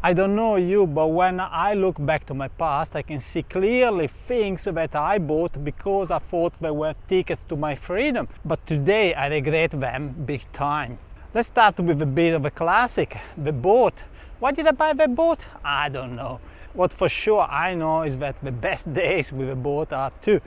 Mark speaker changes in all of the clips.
Speaker 1: I don't know you, but when I look back to my past, I can see clearly things that I bought because I thought they were tickets to my freedom. But today I regret them big time. Let's start with a bit of a classic, the boat. Why did I buy the boat? I don't know. What for sure I know is that the best days with a boat are two: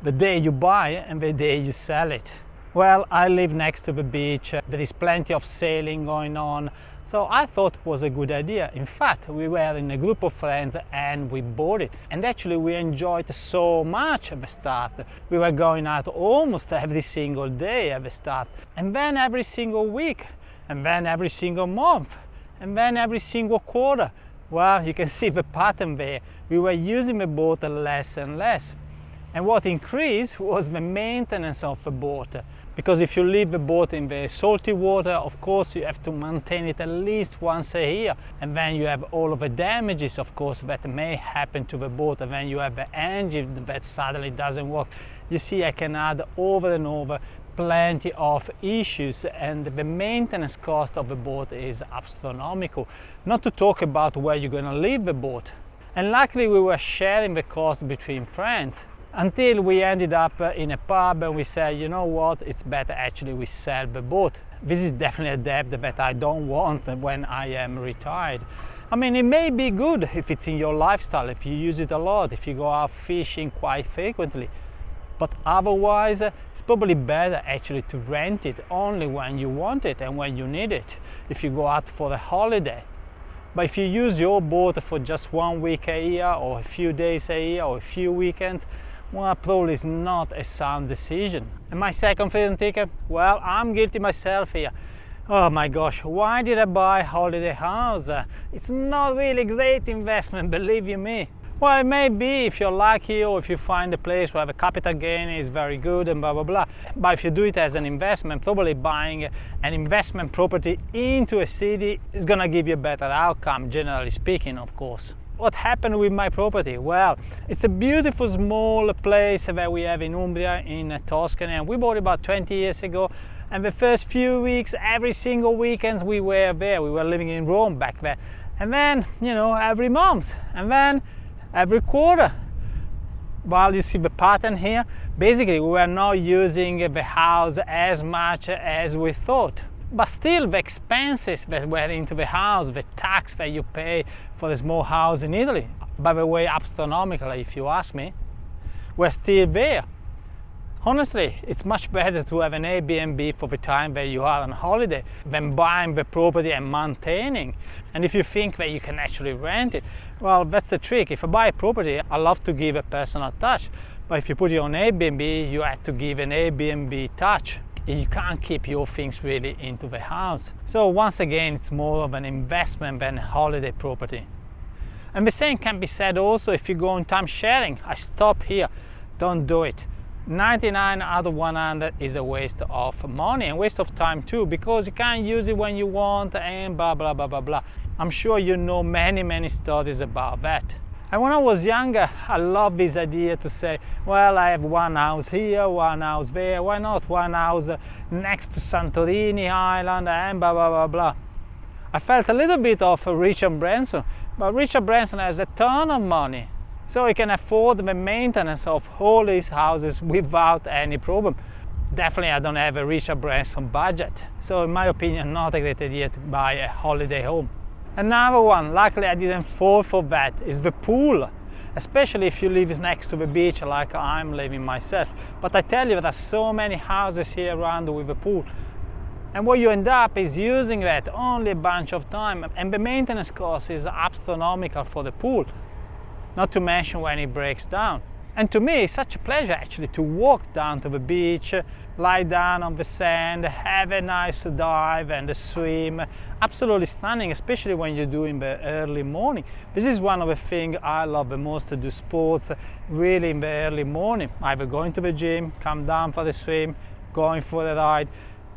Speaker 1: the day you buy and the day you sell it. Well, I live next to the beach, there is plenty of sailing going on, so I thought it was a good idea. In fact, we were in a group of friends and we bought it, and actually we enjoyed so much at the start. We were going out almost every single day at the start, and then every single week, and then every single month, and then every single quarter. Well, you can see the pattern there. We were using the boat less and less. And what increased was the maintenance of the boat. Because if you leave the boat in the salty water, of course you have to maintain it at least once a year. And then you have all of the damages, of course, that may happen to the boat. And then you have the engine that suddenly doesn't work. You see, I can add over and over plenty of issues, and the maintenance cost of the boat is astronomical. Not to talk about where you're going to leave the boat. And luckily we were sharing the cost between friends, until we ended up in a pub and we said, you know what, it's better actually we sell the boat. This is definitely a debt that I don't want when I am retired. I mean, it may be good if it's in your lifestyle, if you use it a lot, if you go out fishing quite frequently. But otherwise, it's probably better actually to rent it only when you want it and when you need it, if you go out for a holiday. But if you use your boat for just 1 week a year, or a few days a year, or a few weekends, well, probably is not a sound decision. And my second freedom ticket? Well, I'm guilty myself here. Oh my gosh, why did I buy a holiday house? It's not really a great investment, believe you me. Well, it may be if you're lucky, or if you find a place where the capital gain is very good and blah blah blah. But if you do it as an investment, probably buying an investment property into a city is gonna give you a better outcome, generally speaking, of course. What happened with my property? Well, it's a beautiful small place that we have in Umbria, in Tuscany, and we bought it about 20 years ago. And the first few weeks, every single weekend we were there. We were living in Rome back then. And then, you know, every month, and then every quarter. Well, you see the pattern here. Basically, we were not using the house as much as we thought. But still, the expenses that were into the house, the tax that you pay for a small house in Italy, by the way, astronomically, if you ask me, were still there. Honestly, it's much better to have an Airbnb for the time that you are on holiday than buying the property and maintaining. And if you think that you can actually rent it, well, that's the trick. If I buy a property, I love to give a personal touch. But if you put it on Airbnb, you have to give an Airbnb touch. You can't keep your things really into the house. So once again, it's more of an investment than a holiday property. And the same can be said also if you go on time sharing. I stop here, don't do it. 99 out of 100 is a waste of money and waste of time too, because you can't use it when you want and blah blah blah blah blah. I'm sure you know many stories about that. And when I was younger, I loved this idea to say, well, I have one house here, one house there, why not one house next to Santorini Island and blah blah blah blah. I felt a little bit of Richard Branson, but Richard Branson has a ton of money, so he can afford the maintenance of all his houses without any problem. Definitely I don't have a Richard Branson budget, so in my opinion, not a great idea to buy a holiday home. Another one, luckily I didn't fall for that, is the pool. Especially if you live next to the beach like I'm living myself. But I tell you, there are so many houses here around with a pool. And what you end up is using that only a bunch of time. And the maintenance cost is astronomical for the pool. Not to mention when it breaks down. And to me, it's such a pleasure actually to walk down to the beach, lie down on the sand, have a nice dive and a swim. Absolutely stunning, especially when you do in the early morning. This is one of the things I love the most, to do sports really in the early morning. Either going to the gym, come down for the swim, going for a ride.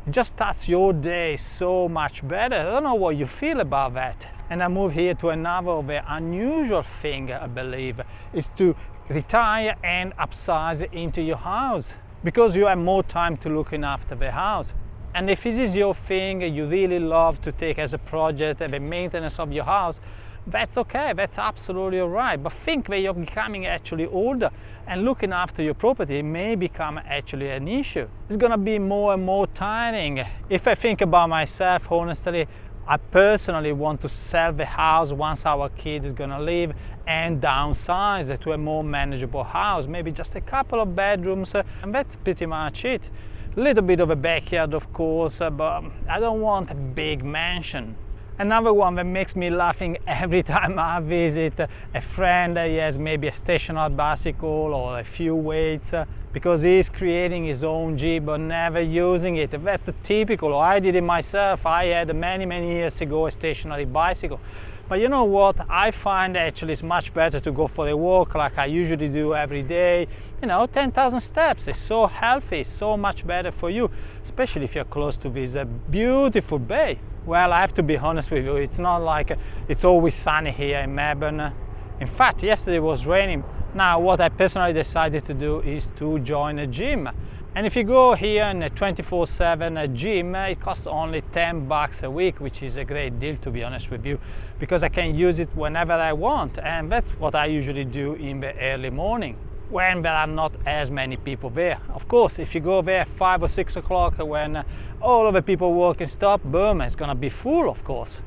Speaker 1: It just starts your day so much better. I don't know what you feel about that. And I move here to another of the unusual thing, I believe, is to retire and upsize into your house, because you have more time to looking after the house. And if this is your thing, you really love to take as a project the maintenance of your house, that's okay, that's absolutely all right. But think that you're becoming actually older, and looking after your property may become actually an issue. It's gonna be more and more tiring. If I think about myself, honestly, I personally want to sell the house once our kid is gonna leave and downsize to a more manageable house, maybe just a couple of bedrooms, and that's pretty much it. A little bit of a backyard, of course, but I don't want a big mansion. Another one that makes me laughing every time I visit a friend. He has maybe a stationary bicycle or a few weights because he's creating his own gym but never using it. That's typical. I did it myself. I had many years ago a stationary bicycle. But you know what? I find actually it's much better to go for a walk like I usually do every day. 10,000 steps is so healthy, so much better for you, especially if you're close to this beautiful bay. Well, I have to be honest with you, it's not like it's always sunny here in Melbourne. In fact, yesterday it was raining. Now, what I personally decided to do is to join a gym. And if you go here in a 24/7 gym, it costs only $10 a week, which is a great deal, to be honest with you, because I can use it whenever I want. And that's what I usually do in the early morning, when there are not as many people there. Of course, if you go there 5 or 6 o'clock when all of the people working stop, boom, it's gonna be full, of course.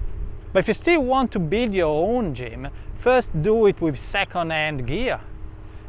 Speaker 1: But if you still want to build your own gym, first do it with second-hand gear.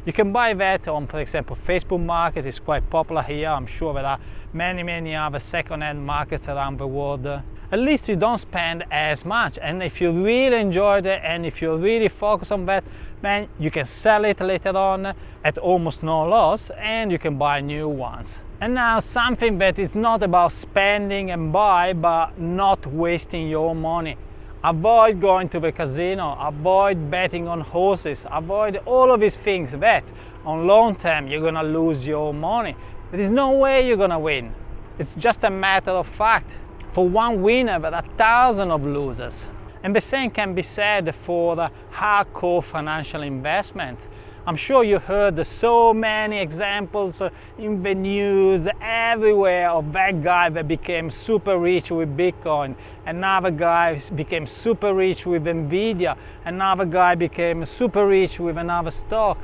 Speaker 1: You can buy that on, for example, Facebook Market is quite popular here. I'm sure there are many other second-hand markets around the world. At least you don't spend as much, and if you really enjoyed it and if you really focus on that, then you can sell it later on at almost no loss, and you can buy new ones. And now something that is not about spending and buy, but not wasting your money. Avoid going to the casino, avoid betting on horses, avoid all of these things that on long term you're gonna lose your money. There is no way you're gonna win. It's just a matter of fact. For one winner, there are thousands of losers. And the same can be said for the hardcore financial investments. I'm sure you heard so many examples in the news everywhere of that guy that became super rich with Bitcoin, another guy became super rich with Nvidia, another guy became super rich with another stock.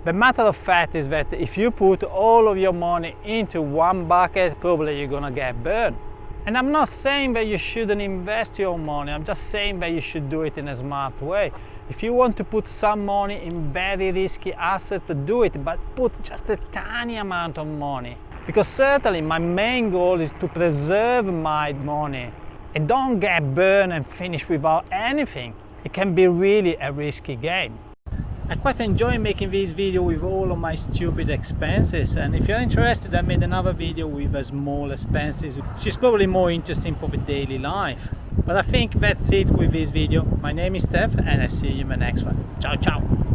Speaker 1: The matter of fact is that if you put all of your money into one bucket, probably you're gonna get burned. And I'm not saying that you shouldn't invest your money, I'm just saying that you should do it in a smart way. If you want to put some money in very risky assets, do it, but put just a tiny amount of money. Because certainly my main goal is to preserve my money and don't get burned and finish without anything. It can be really a risky game. I quite enjoy making this video with all of my stupid expenses, and if you're interested, I made another video with small expenses, which is probably more interesting for the daily life. But I think that's it with this video. My name is Steph, and I see you in the next one. Ciao ciao!